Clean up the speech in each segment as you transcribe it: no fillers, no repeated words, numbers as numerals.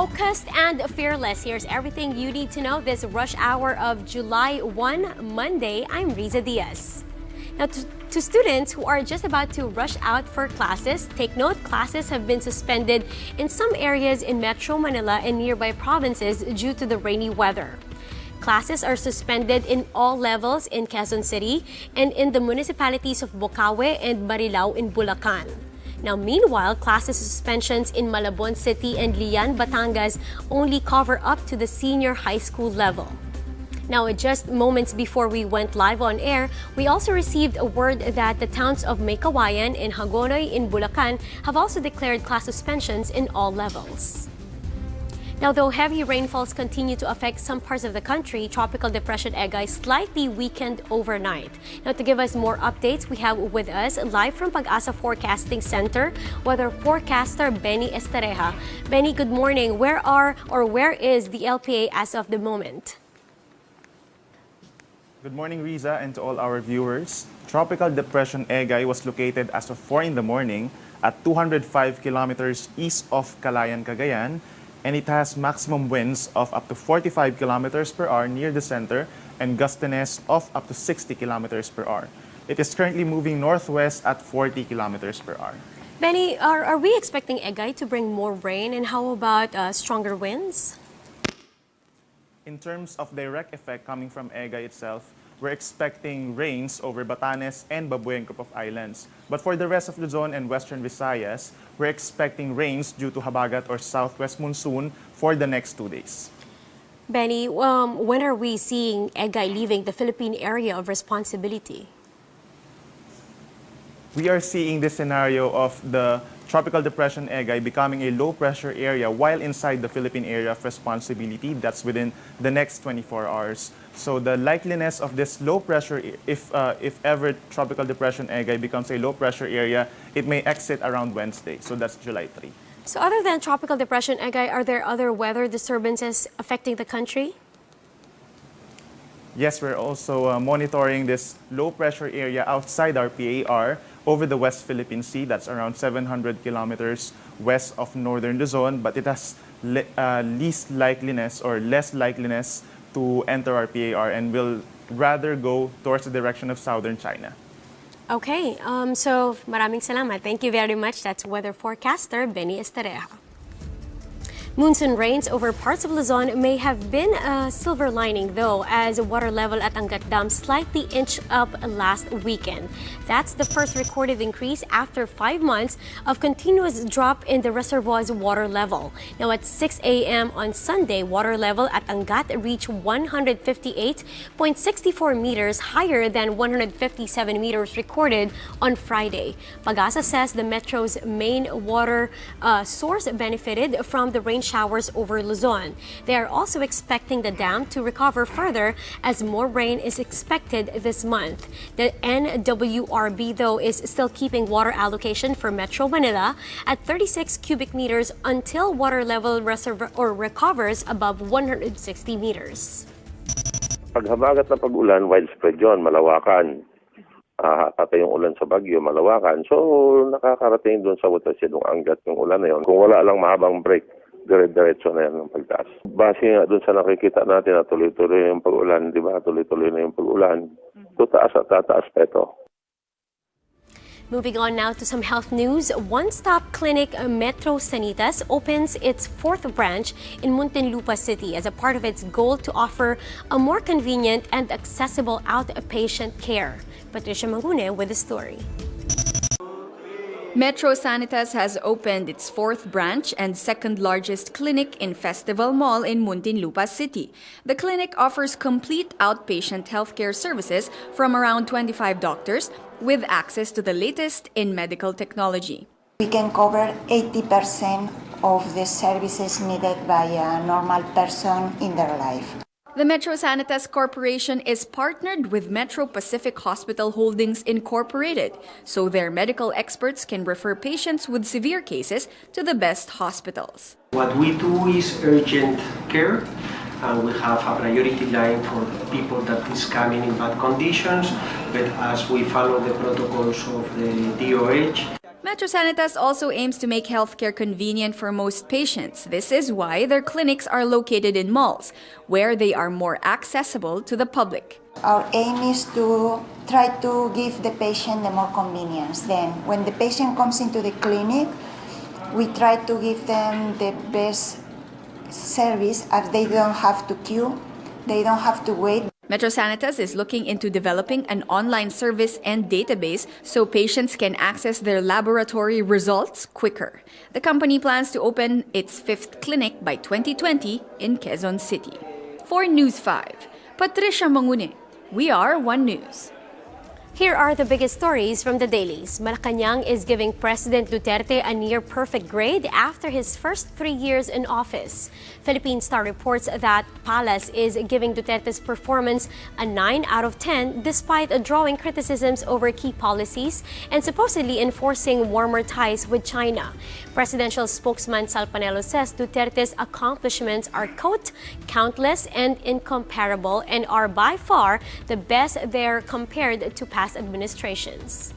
Focused and fearless. Here's everything you need to know this rush hour of July 1, Monday. I'm Riza Diaz. Now, to students who are just about to rush out for classes, take note, classes have been suspended in some areas in Metro Manila and nearby provinces due to the rainy weather. Classes are suspended in all levels in Quezon City and in the municipalities of Bocaue and Marilao in Bulacan. Now, meanwhile, classes suspensions in Malabon City and Lian, Batangas only cover up to the senior high school level. Now, just moments before we went live on air, we also received a word that the towns of Maykawayan and Hagonoy in Bulacan have also declared class suspensions in all levels. Now, though heavy rainfalls continue to affect some parts of the country, Tropical Depression Egay slightly weakened overnight. Now, to give us more updates, we have with us live from Pag-asa Forecasting Center, weather forecaster Benny Estereja. Benny, good morning. Where is the LPA as of the moment? Good morning, Riza, and to all our viewers. Tropical Depression Egay was located as of 4 in the morning at 205 kilometers east of Calayan, Cagayan, and it has maximum winds of up to 45 kilometers per hour near the center and gustiness of up to 60 kilometers per hour. It is currently moving northwest at 40 kilometers per hour. Benny, are we expecting Egay to bring more rain, and how about stronger winds? In terms of direct effect coming from Egay itself, we're expecting rains over Batanes and Babuyan group of islands. But for the rest of Luzon and Western Visayas, we're expecting rains due to habagat or southwest monsoon for the next 2 days. Benny, when are we seeing Egay leaving the Philippine area of responsibility? We are seeing this scenario of the Tropical Depression Egay becoming a low-pressure area while inside the Philippine area of responsibility. That's within the next 24 hours. So the likeliness of this low pressure, if ever Tropical Depression Egay becomes a low-pressure area, it may exit around Wednesday. So that's July 3. So other than Tropical Depression Egay, are there other weather disturbances affecting the country? Yes, we're also monitoring this low-pressure area outside our PAR over the West Philippine Sea. That's around 700 kilometers west of northern Luzon, but it has least likeliness or less likeliness to enter our PAR and will rather go towards the direction of southern China. Okay, so maraming salamat. Thank you very much. That's weather forecaster Benny Estereja. Monsoon rains over parts of Luzon may have been a silver lining, though, as water level at Angat Dam slightly inched up last weekend. That's the first recorded increase after 5 months of continuous drop in the reservoir's water level. Now, at 6 a.m. on Sunday, water level at Angat reached 158.64 meters, higher than 157 meters recorded on Friday. Pag-asa says the Metro's main water source benefited from the rain showers over Luzon. They are also expecting the dam to recover further as more rain is expected this month. The NWRB, though, is still keeping water allocation for Metro Manila at 36 cubic meters until water level recovers above 160 meters. Paghabagat na pag-ulan, widespread yun, malawakan. Tatay yung ulan sa Bagyo, malawakan. So, nakakarating doon sa watershed ng Angat yung ulan na yun. Kung wala lang mahabang break, dire-diretso na yan ng pagtaas. Base nga doon sa nakikita natin na tuloy-tuloy yung pag-ulan, di ba? Tuloy-tuloy na yung pag-ulan. Tutaas at tataas pa ito. Moving on now to some health news. One-stop clinic Metro Sanitas opens its 4th branch in Muntinlupa City as a part of its goal to offer a more convenient and accessible outpatient care. Patricia Mangune with the story. Metro Sanitas has opened its 4th branch and 2nd largest clinic in Festival Mall in Muntinlupa City. The clinic offers complete outpatient healthcare services from around 25 doctors with access to the latest in medical technology. We can cover 80% of the services needed by a normal person in their life. The Metro Sanitas Corporation is partnered with Metro Pacific Hospital Holdings Incorporated, so their medical experts can refer patients with severe cases to the best hospitals. What we do is urgent care. We have a priority line for people that is coming in bad conditions, but as we follow the protocols of the DOH, Metro Sanitas also aims to make healthcare convenient for most patients. This is why their clinics are located in malls, where they are more accessible to the public. Our aim is to try to give the patient the more convenience. Then, when the patient comes into the clinic, we try to give them the best service as they don't have to queue, they don't have to wait. Metro Sanitas is looking into developing an online service and database so patients can access their laboratory results quicker. The company plans to open its 5th clinic by 2020 in Quezon City. For News 5, Patricia Mangune. We are One News. Here are the biggest stories from the dailies. Malacanang is giving President Duterte a near-perfect grade after his first 3 years in office. Philippine Star reports that Palace is giving Duterte's performance a 9 out of 10 despite drawing criticisms over key policies and supposedly enforcing warmer ties with China. Presidential spokesman Sal Panelo says Duterte's accomplishments are, quote, countless and incomparable and are by far the best there compared to past administrations.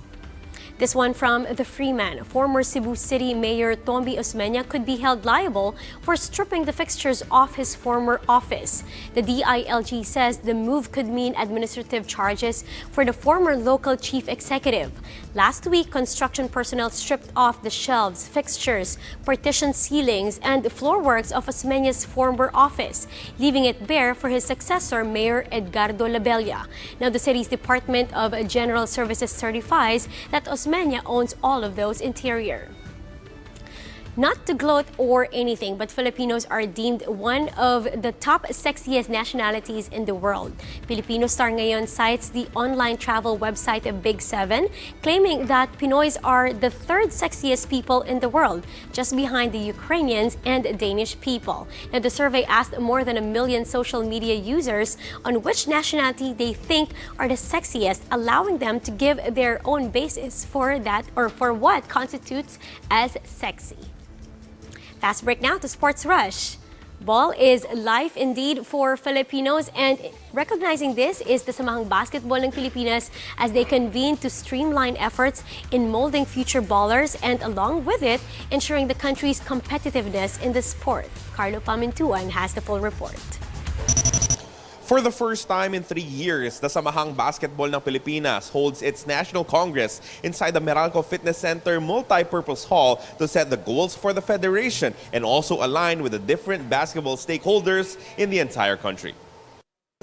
This one from the Freeman. Former Cebu City Mayor Tomby Osmeña could be held liable for stripping the fixtures off his former office. The DILG says the move could mean administrative charges for the former local chief executive. Last week, construction personnel stripped off the shelves, fixtures, partition ceilings, and floorworks of Osmeña's former office, leaving it bare for his successor, Mayor Edgardo Labella. Now, the city's Department of General Services certifies that Osmeña owns all of those interior. Not to gloat or anything, but Filipinos are deemed one of the top sexiest nationalities in the world. Filipino Star ngayon cites the online travel website of Big 7, claiming that Pinoys are the 3rd sexiest people in the world, just behind the Ukrainians and Danish people. Now, the survey asked more than 1 million social media users on which nationality they think are the sexiest, allowing them to give their own basis for that or for what constitutes as sexy. Fast break now to Sports Rush. Ball is life indeed for Filipinos, and recognizing this is the Samahang Basketball ng Pilipinas as they convene to streamline efforts in molding future ballers and along with it, ensuring the country's competitiveness in the sport. Carlo Pamintuan has the full report. For the first time in 3 years, the Samahang Basketball ng Pilipinas holds its National Congress inside the Meralco Fitness Center Multi-Purpose Hall to set the goals for the federation and also align with the different basketball stakeholders in the entire country.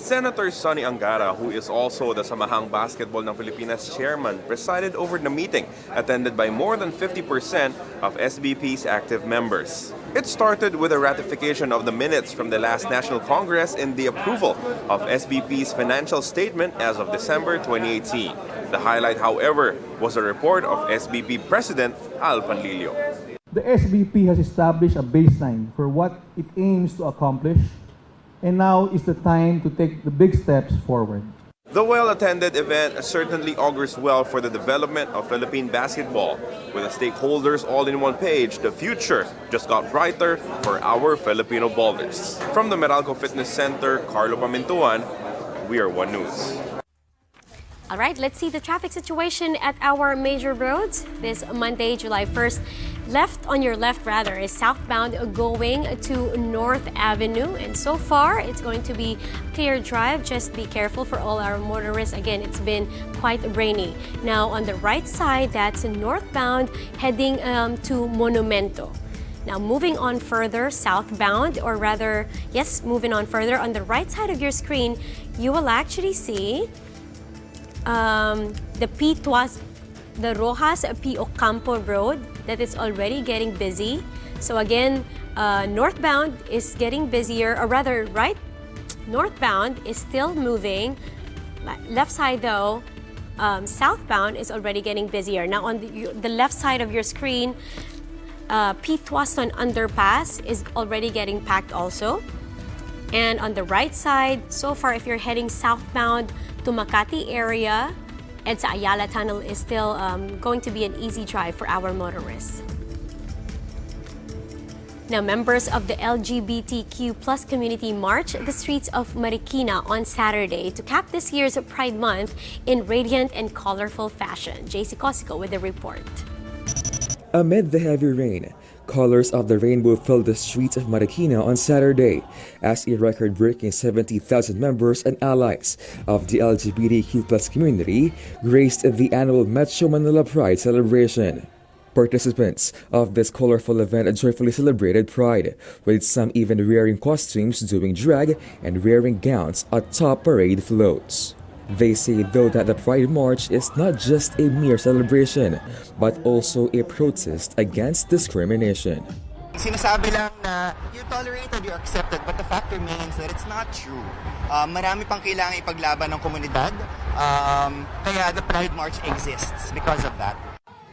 Senator Sonny Angara, who is also the Samahang Basketball ng Pilipinas chairman, presided over the meeting, attended by more than 50% of SBP's active members. It started with a ratification of the minutes from the last National Congress and the approval of SBP's financial statement as of December 2018. The highlight, however, was a report of SBP President Al Panlilio. The SBP has established a baseline for what it aims to accomplish, and now is the time to take the big steps forward. The well-attended event certainly augurs well for the development of Philippine basketball. With the stakeholders all in one page, the future just got brighter for our Filipino ballers. From the Meralco Fitness Center, Carlo Pamintuan, we are One News. All right, let's see the traffic situation at our major roads this Monday, July 1st. On your left is southbound going to North Avenue, and so far it's going to be clear drive. Just be careful for all our motorists. Again, it's been quite rainy. Now on the right side, that's northbound heading to Monumento. Now moving on further southbound, or rather, yes, moving on further on the right side of your screen, you will actually see the Rojas P. Ocampo Road that is already getting busy. So again, northbound is getting busier, or rather, northbound is still moving. Left side though, southbound is already getting busier. Now on the left side of your screen, P. Tuaston Underpass is already getting packed also. And on the right side, so far if you're heading southbound to Makati area, EDSA Ayala Tunnel is still going to be an easy drive for our motorists. Now, members of the LGBTQ plus community marched the streets of Marikina on Saturday to cap this year's Pride Month in radiant and colorful fashion. JC Cosico with the report. Amid the heavy rain, colors of the rainbow filled the streets of Marikina on Saturday as a record-breaking 70,000 members and allies of the LGBTQ+ community graced the annual Metro Manila Pride celebration. Participants of this colorful event joyfully celebrated Pride, with some even wearing costumes doing drag and wearing gowns atop parade floats. They say though that the Pride March is not just a mere celebration, but also a protest against discrimination. Sinasabi lang na you're tolerated, you're accepted, but the fact remains that it's not true. Marami pang kailangan ipaglaban ng komunidad, kaya the Pride March exists because of that.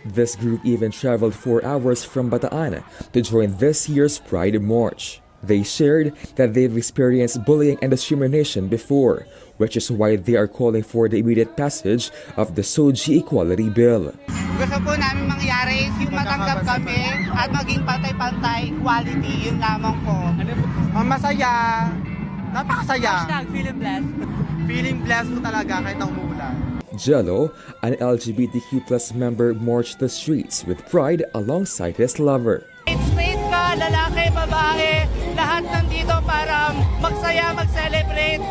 This group even traveled 4 hours from Bataan to join this year's Pride March. They shared that they've experienced bullying and discrimination before, which is why they are calling for the immediate passage of the SOGI Equality Bill. Gusto po namin mangyari is yung matanggap kami at maging pantay-pantay equality, yun lamang po. Masaya, napakasaya. Feeling blessed. Feeling blessed po talaga kahit umuulan. Jello, an LGBTQ+ member, marched the streets with pride alongside his lover. Straight ka, lalaki, babae, lahat nandito para magsaya, mag-celebrate,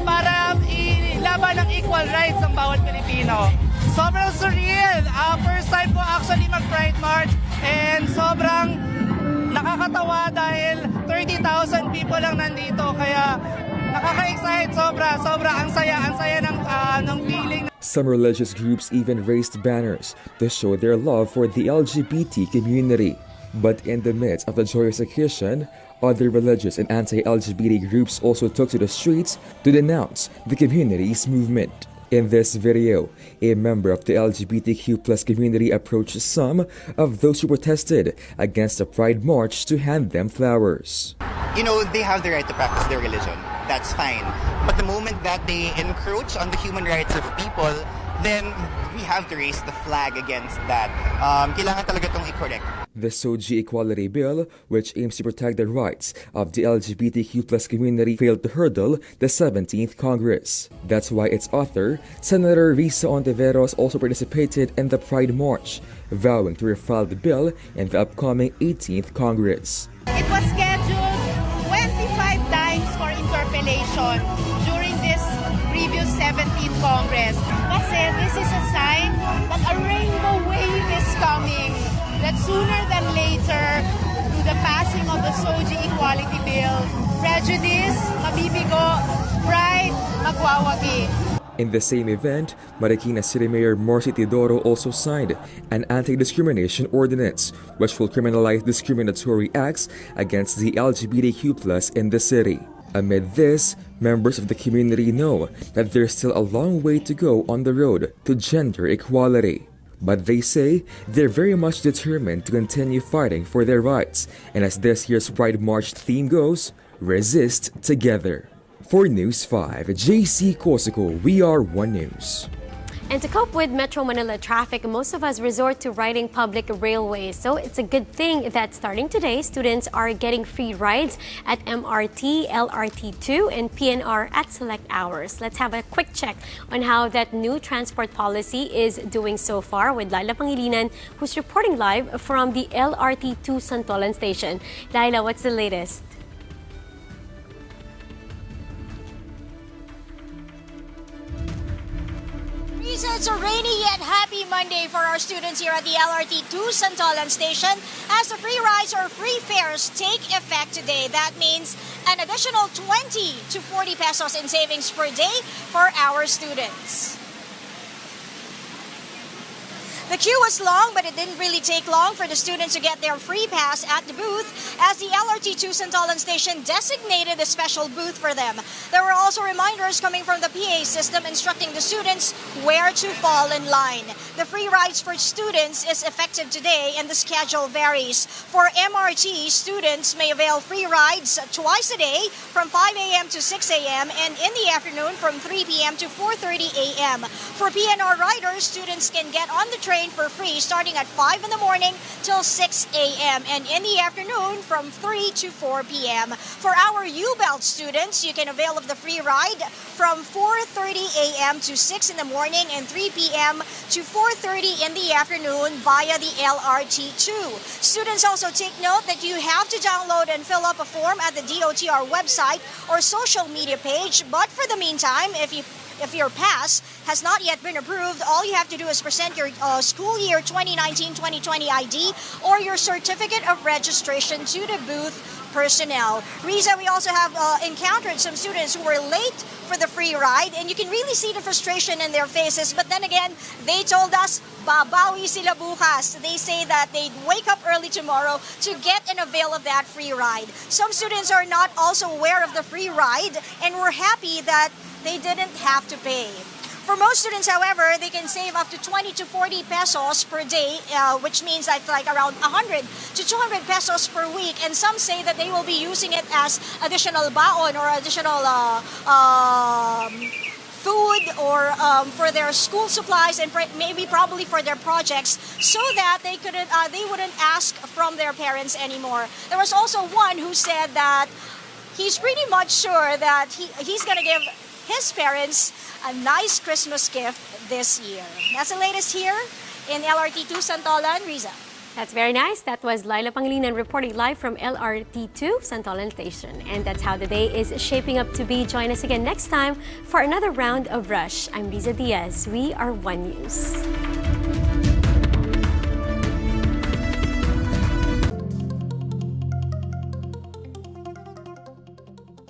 para ilaban ng equal rights ng bawat Pilipino. Sobrang surreal. First time ko actually mag-Pride March and sobrang nakakatawa dahil 30,000 people lang nandito. Kaya nakaka-excite sobra ang saya ng feeling. Some religious groups even raised banners to show their love for the LGBT community. But in the midst of the joyous occasion, other religious and anti-LGBT groups also took to the streets to denounce the community's movement. In this video, a member of the LGBTQ+ community approached some of those who protested against the Pride March to hand them flowers. You know, they have the right to practice their religion. That's fine. But the moment that they encroach on the human rights of people, then we have to raise the flag against that. Kailangan talaga itong i-correct. The SOGI Equality Bill, which aims to protect the rights of the LGBTQ+ community, failed to hurdle the 17th Congress. That's why its author, Senator Risa Ontiveros, also participated in the Pride March, vowing to refile the bill in the upcoming 18th Congress. It was scheduled 25 times for interpellation during this previous 17th Congress. Kasi this is a sign that a rainbow wave is coming. That sooner than later, through the passing of the SOGI Equality Bill, prejudice, mabibigo, pride, magwawagi. In the same event, Marikina City Mayor Marcy Teodoro also signed an anti-discrimination ordinance, which will criminalize discriminatory acts against the LGBTQ+ in the city. Amid this, members of the community know that there's still a long way to go on the road to gender equality. But they say they're very much determined to continue fighting for their rights, and as this year's Pride March theme goes, resist together. For News 5, JC Corsico, we are One News. And to cope with Metro Manila traffic, most of us resort to riding public railways. So it's a good thing that starting today, students are getting free rides at MRT, LRT2, and PNR at select hours. Let's have a quick check on how that new transport policy is doing so far with Laila Pangilinan, who's reporting live from the LRT2 Santolan station. Laila, what's the latest? It's a rainy yet happy Monday for our students here at the LRT2 Santolan station as the free rides or free fares take effect today. That means an additional 20 to 40 pesos in savings per day for our students. The queue was long, but it didn't really take long for the students to get their free pass at the booth as the LRT2 Santolan station designated a special booth for them. There were also reminders coming from the PA system instructing the students where to fall in line. The free rides for students is effective today and the schedule varies. For MRT, students may avail free rides twice a day from 5 a.m. to 6 a.m. and in the afternoon from 3 p.m. to 4:30 a.m. For PNR riders, students can get on the train train for free starting at 5 in the morning till 6 a.m. and in the afternoon from 3 to 4 p.m. For our U-Belt students, you can avail of the free ride from 4:30 a.m. to 6 in the morning and 3 p.m. to 4:30 in the afternoon via the LRT2. Students also take note that you have to download and fill up a form at the DOTR website or social media page, but for the meantime, if your pass has not yet been approved, all you have to do is present your school year 2019-2020 ID or your certificate of registration to the booth personnel. Riza, we also have encountered some students who were late for the free ride, and you can really see the frustration in their faces. But then again, they told us, babawi sila bukas. They say that they'd wake up early tomorrow to get and avail of that free ride. Some students are not also aware of the free ride and were happy that they didn't have to pay. For most students, however, they can save up to 20 to 40 pesos per day, which means that's like around 100 to 200 pesos per week. And some say that they will be using it as additional baon or additional food or for their school supplies and maybe probably for their projects, so that they wouldn't ask from their parents anymore. There was also one who said that he's pretty much sure that he's going to give his parents a nice Christmas gift this year. That's the latest here in LRT2 Santolan. Riza. That's very nice. That was Laila Pangilinan reporting live from LRT2 Santolan Station. And that's how the day is shaping up to be. Join us again next time for another round of Rush. I'm Riza Diaz. We are One News.